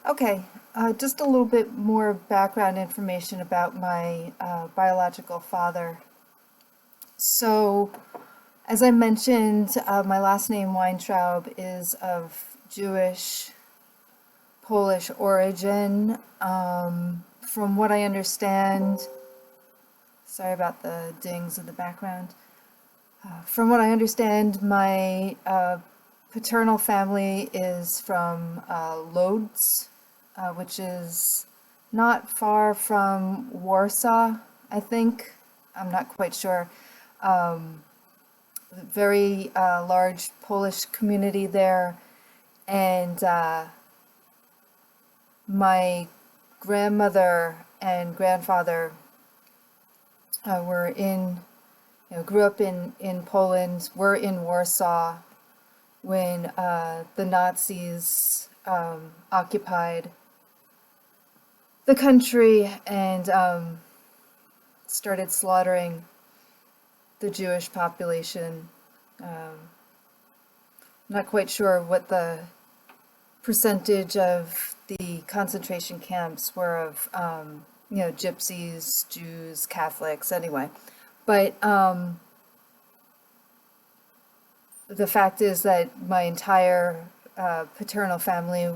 Okay, just a little bit more background information about my biological father. So, as I mentioned, my last name Weintraub is of Jewish, Polish origin. From what I understand, sorry about the dings in the background. From what I understand, my paternal family is from Lodz, which is not far from Warsaw, I think. I'm not quite sure. Very large Polish community there, and my grandmother and grandfather grew up in Poland, were in Warsaw when the Nazis occupied the country and started slaughtering the Jewish population. I'm not quite sure what the percentage of the concentration camps were of, gypsies, Jews, Catholics, anyway. But the fact is that my entire paternal family,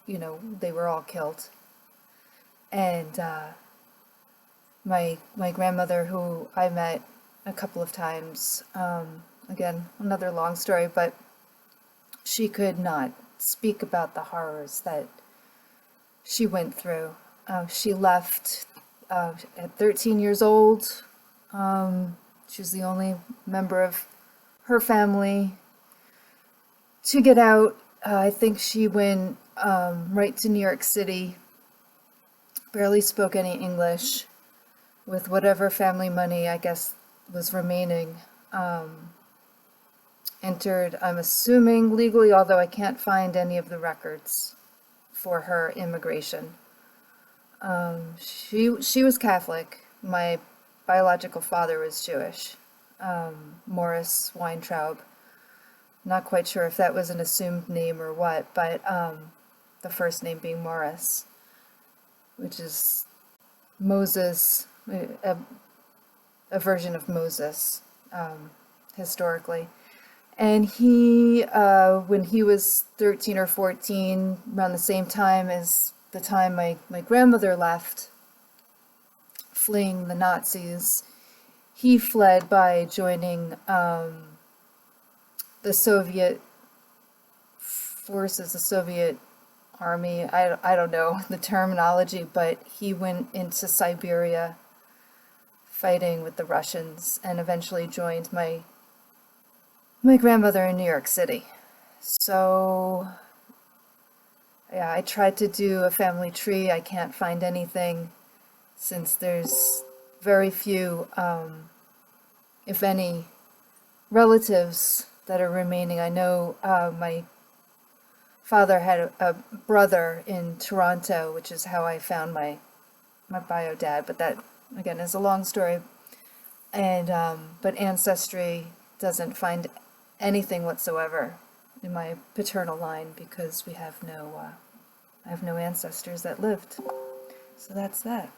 they were all killed. And my grandmother, who I met a couple of times, again, another long story, but she could not speak about the horrors that she went through. She left at 13 years old. She was the only member of her family to get out. I think she went right to New York City, barely spoke any English, with whatever family money I guess was remaining. Entered, I'm assuming legally, although I can't find any of the records for her immigration. She was Catholic. My biological father was Jewish, Morris Weintraub. Not quite sure if that was an assumed name or what, but the first name being Morris, which is Moses, a version of Moses, historically. And he, when he was 13 or 14, around the same time as the time my grandmother left, fleeing the Nazis, he fled by joining the Soviet forces, the Soviet army. I don't know the terminology, but he went into Siberia fighting with the Russians and eventually joined my grandmother in New York City. So, yeah, I tried to do a family tree. I can't find anything since there's very few, if any, relatives that are remaining. I know my father had a brother in Toronto, which is how I found my bio dad, but that, again, is a long story. And but Ancestry doesn't find anything whatsoever in my paternal line because I have no ancestors that lived. So that's that.